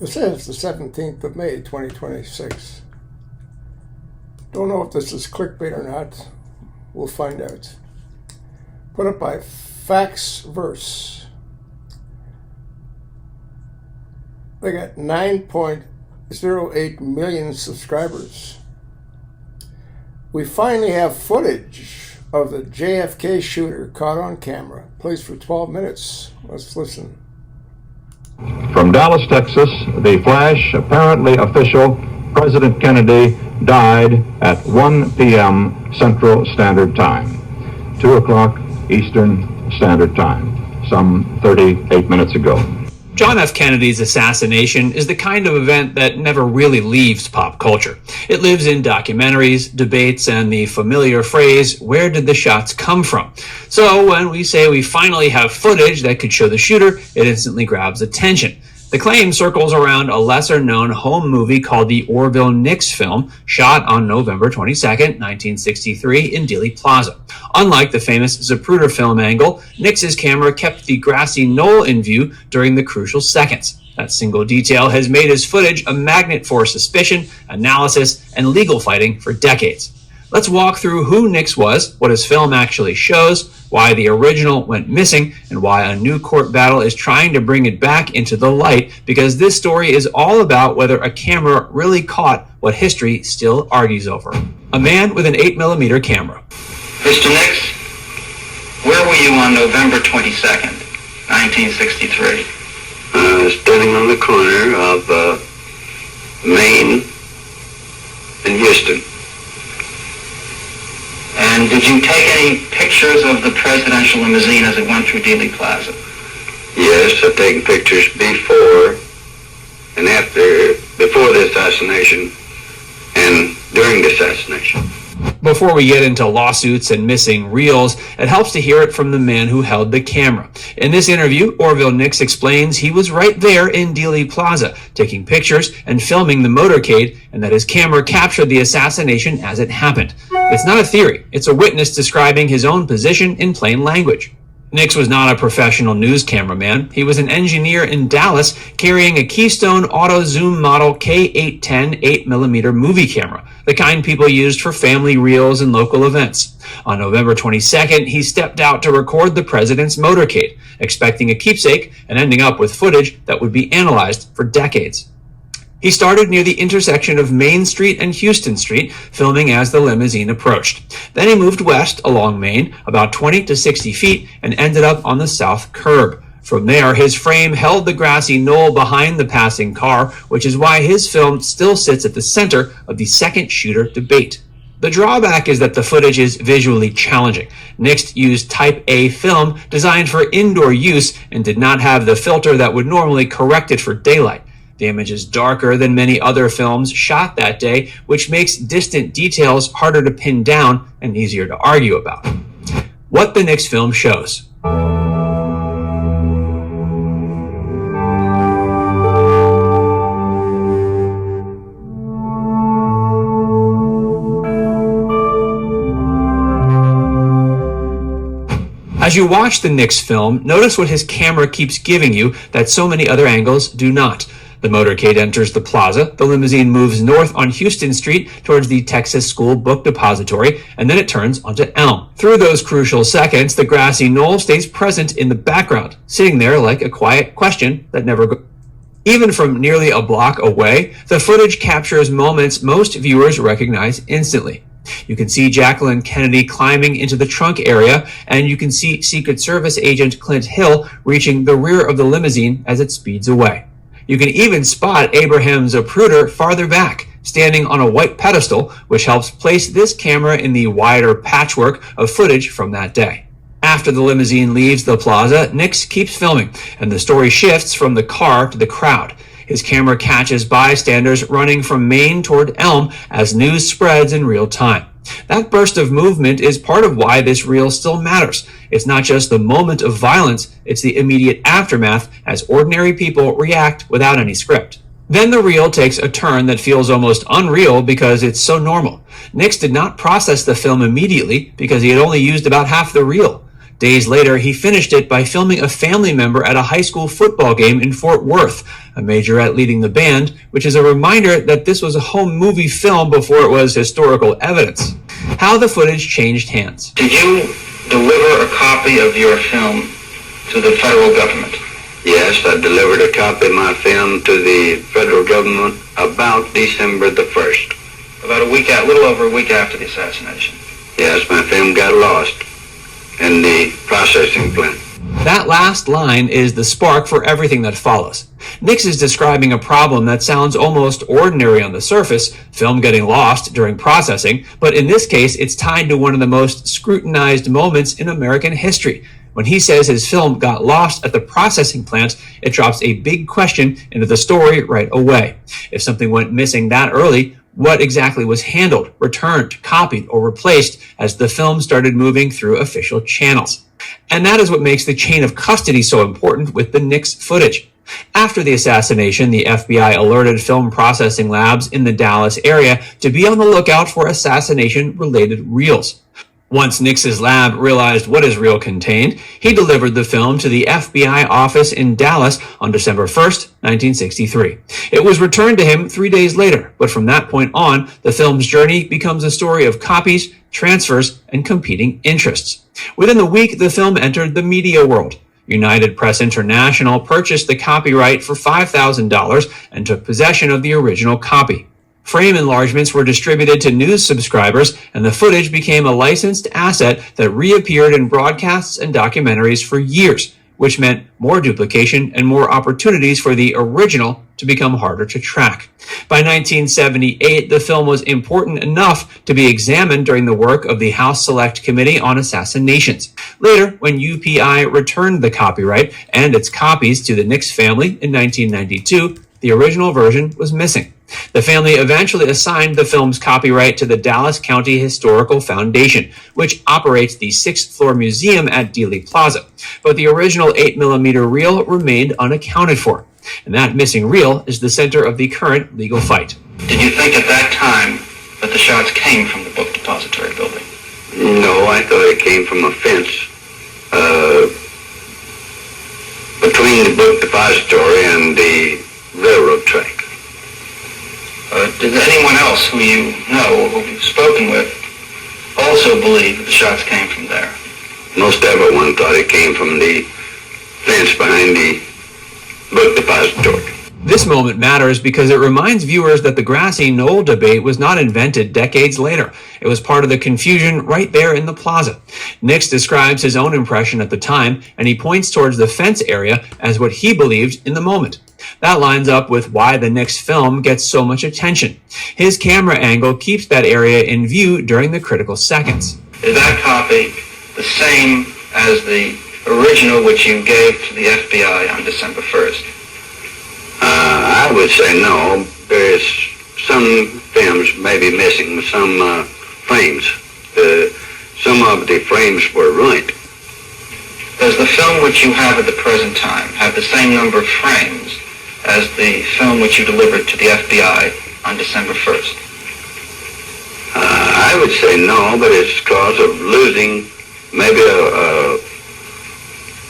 It says the 17th of May, 2026. Don't know if this is clickbait or not. We'll find out. Put up by Faxverse. They got 9.08 million subscribers. We finally have footage of the JFK shooter caught on camera. Plays for 12 minutes. Let's listen. From Dallas, Texas, the flash, apparently official. President Kennedy died at 1 p.m. Central Standard Time, 2 o'clock Eastern Standard Time, some 38 minutes ago. John F. Kennedy's assassination is the kind of event that never really leaves pop culture. It lives in documentaries, debates, and the familiar phrase, where did the shots come from? So when we say we finally have footage that could show the shooter, it instantly grabs attention. The claim circles around a lesser-known home movie called the Orville Nix film, shot on November 22, 1963 in Dealey Plaza. Unlike the famous Zapruder film angle, Nix's camera kept the grassy knoll in view during the crucial seconds. That single detail has made his footage a magnet for suspicion, analysis, and legal fighting for decades. Let's walk through who Nix was, what his film actually shows, why the original went missing, and why a new court battle is trying to bring it back into the light, because this story is all about whether a camera really caught what history still argues over. A man with an 8mm camera. Mr. Nix, where were you on November 22nd, 1963? Standing on the corner of Maine and Houston. And did you take any pictures of the presidential limousine as it went through Dealey Plaza? Yes, I've taken pictures before and after, before the assassination and during the assassination. Before we get into lawsuits and missing reels, it helps to hear it from the man who held the camera. In this interview, Orville Nix explains he was right there in Dealey Plaza, taking pictures and filming the motorcade, and that his camera captured the assassination as it happened. It's not a theory, it's a witness describing his own position in plain language. Nix was not a professional news cameraman. He was an engineer in Dallas carrying a Keystone Auto Zoom model K810 8mm movie camera, the kind people used for family reels and local events. On November 22nd, he stepped out to record the president's motorcade, expecting a keepsake and ending up with footage that would be analyzed for decades. He started near the intersection of Main Street and Houston Street, filming as the limousine approached. Then he moved west along Main, about 20 to 60 feet, and ended up on the south curb. From there, his frame held the grassy knoll behind the passing car, which is why his film still sits at the center of the second shooter debate. The drawback is that the footage is visually challenging. Nix used Type A film designed for indoor use and did not have the filter that would normally correct it for daylight. The image is darker than many other films shot that day, which makes distant details harder to pin down and easier to argue about. What the Nix film shows. As you watch the Nix film, notice what his camera keeps giving you that so many other angles do not. The motorcade enters the plaza, the limousine moves north on Houston Street towards the Texas School Book Depository, and then it turns onto Elm. Through those crucial seconds, the grassy knoll stays present in the background, sitting there like a quiet question that never goes. Even from nearly a block away, the footage captures moments most viewers recognize instantly. You can see Jacqueline Kennedy climbing into the trunk area, and you can see Secret Service agent Clint Hill reaching the rear of the limousine as it speeds away. You can even spot Abraham Zapruder farther back, standing on a white pedestal, which helps place this camera in the wider patchwork of footage from that day. After the limousine leaves the plaza, Nix keeps filming, and the story shifts from the car to the crowd. His camera catches bystanders running from Main toward Elm as news spreads in real time. That burst of movement is part of why this reel still matters. It's not just the moment of violence, it's the immediate aftermath as ordinary people react without any script. Then the reel takes a turn that feels almost unreal because it's so normal. Nix did not process the film immediately because he had only used about half the reel. Days later, he finished it by filming a family member at a high school football game in Fort Worth, a majorette leading the band, which is a reminder that this was a home movie film before it was historical evidence. How the footage changed hands. Did you deliver a copy of your film to the federal government? Yes, I delivered a copy of my film to the federal government about December the 1st. About a little over a week after the assassination. Yes, my film got lost in the processing plant. That last line is the spark for everything that follows. Nix is describing a problem that sounds almost ordinary on the surface, film getting lost during processing, but in this case, it's tied to one of the most scrutinized moments in American history. When he says his film got lost at the processing plant, it drops a big question into the story right away. If something went missing that early, what exactly was handled, returned, copied, or replaced as the film started moving through official channels? And that is what makes the chain of custody so important with the Nix footage. After the assassination, the FBI alerted film processing labs in the Dallas area to be on the lookout for assassination-related reels. Once Nix's lab realized what his reel contained, he delivered the film to the FBI office in Dallas on December 1st, 1963. It was returned to him 3 days later, but from that point on, the film's journey becomes a story of copies, transfers, and competing interests. Within the week, the film entered the media world. United Press International purchased the copyright for $5,000 and took possession of the original copy. Frame enlargements were distributed to news subscribers, and the footage became a licensed asset that reappeared in broadcasts and documentaries for years, which meant more duplication and more opportunities for the original to become harder to track. By 1978, the film was important enough to be examined during the work of the House Select Committee on Assassinations. Later, when UPI returned the copyright and its copies to the Nix family in 1992, the original version was missing. The family eventually assigned the film's copyright to the Dallas County Historical Foundation, which operates the 6th-floor museum at Dealey Plaza. But the original 8mm reel remained unaccounted for. And that missing reel is the center of the current legal fight. Did you think at that time that the shots came from the book depository building? No, I thought it came from a fence between the book depository and the railroad track. Does anyone else who you know, who you've spoken with, also believe that the shots came from there? Most everyone thought it came from the fence behind the book depository. This moment matters because it reminds viewers that the grassy knoll debate was not invented decades later. It was part of the confusion right there in the plaza. Nix describes his own impression at the time, and he points towards the fence area as what he believed in the moment. That lines up with why the Nix film gets so much attention. His camera angle keeps that area in view during the critical seconds. Is that copy the same as the original which you gave to the FBI on December 1st? I would say no. There's some films maybe missing some frames. Some of the frames were ruined. Does the film which you have at the present time have the same number of frames as the film which you delivered to the FBI on December 1st? I would say no, but it's cause of losing maybe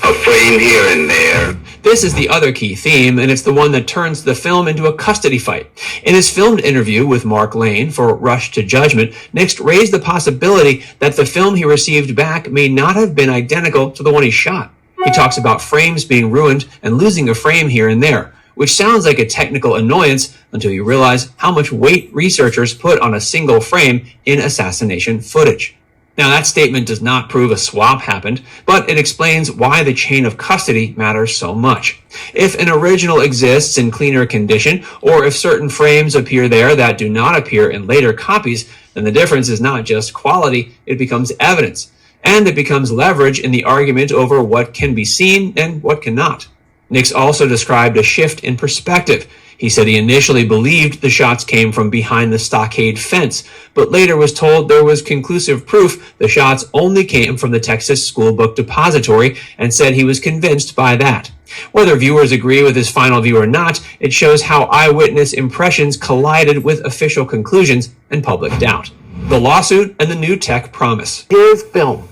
a frame here and there. This is the other key theme, and it's the one that turns the film into a custody fight. In his filmed interview with Mark Lane for Rush to Judgment, Nix raised the possibility that the film he received back may not have been identical to the one he shot. He talks about frames being ruined and losing a frame here and there, which sounds like a technical annoyance until you realize how much weight researchers put on a single frame in assassination footage. Now, that statement does not prove a swap happened, but it explains why the chain of custody matters so much. If an original exists in cleaner condition, or if certain frames appear there that do not appear in later copies, then the difference is not just quality, it becomes evidence. And it becomes leverage in the argument over what can be seen and what cannot. Nix also described a shift in perspective. He said he initially believed the shots came from behind the stockade fence, but later was told there was conclusive proof the shots only came from the Texas School Book Depository, and said he was convinced by that. Whether viewers agree with his final view or not, it shows how eyewitness impressions collided with official conclusions and public doubt. The lawsuit and the new tech promise. His film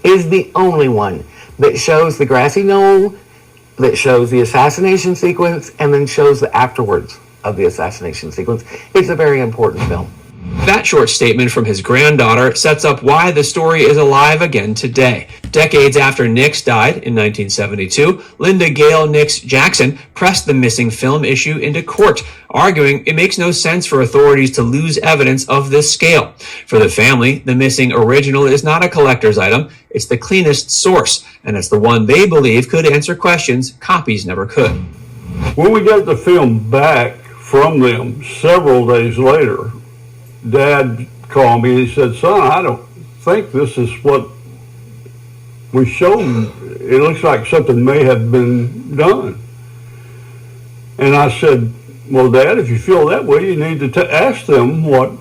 is the only one that shows the grassy knoll, that shows the assassination sequence, and then shows the afterwards of the assassination sequence. It's a very important film. That short statement from his granddaughter sets up why the story is alive again today. Decades after Nix died in 1972, Linda Gale Nix Jackson pressed the missing film issue into court, arguing it makes no sense for authorities to lose evidence of this scale. For the family, the missing original is not a collector's item, it's the cleanest source, and it's the one they believe could answer questions copies never could. When we got the film back from them several days later, Dad called me and he said, "Son, I don't think this is what we showed. It looks like something may have been done." And I said, "Well, Dad, if you feel that way, you need to ask them what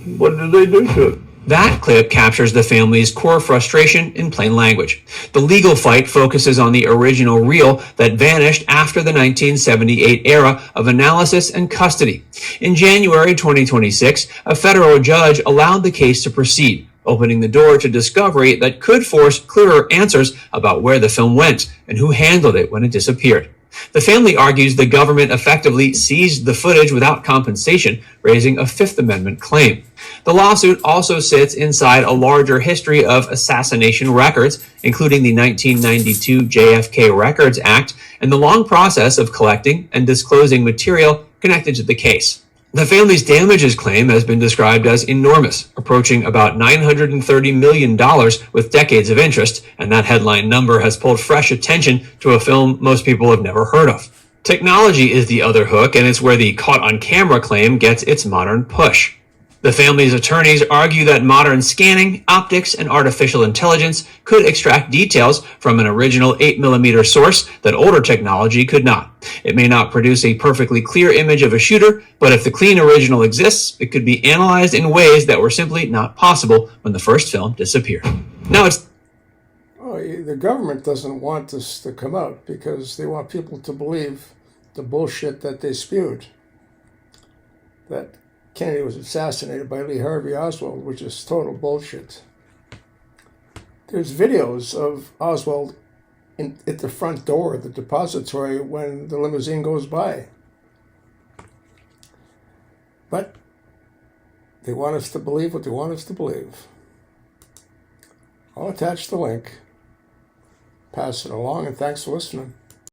did they do to it." That clip captures the family's core frustration in plain language. The legal fight focuses on the original reel that vanished after the 1978 era of analysis and custody. In January 2026, a federal judge allowed the case to proceed, opening the door to discovery that could force clearer answers about where the film went and who handled it when it disappeared. The family argues the government effectively seized the footage without compensation, raising a Fifth Amendment claim. The lawsuit also sits inside a larger history of assassination records, including the 1992 JFK Records Act and the long process of collecting and disclosing material connected to the case. The family's damages claim has been described as enormous, approaching about $930 million with decades of interest, and that headline number has pulled fresh attention to a film most people have never heard of. Technology is the other hook, and it's where the caught-on-camera claim gets its modern push. The family's attorneys argue that modern scanning, optics, and artificial intelligence could extract details from an original 8mm source that older technology could not. It may not produce a perfectly clear image of a shooter, but if the clean original exists, it could be analyzed in ways that were simply not possible when the first film disappeared. Now it's... The government doesn't want this to come out because they want people to believe the bullshit that they spewed. That Kennedy was assassinated by Lee Harvey Oswald, which is total bullshit. There's videos of Oswald at the front door of the depository when the limousine goes by. But they want us to believe what they want us to believe. I'll attach the link. Pass it along, and thanks for listening.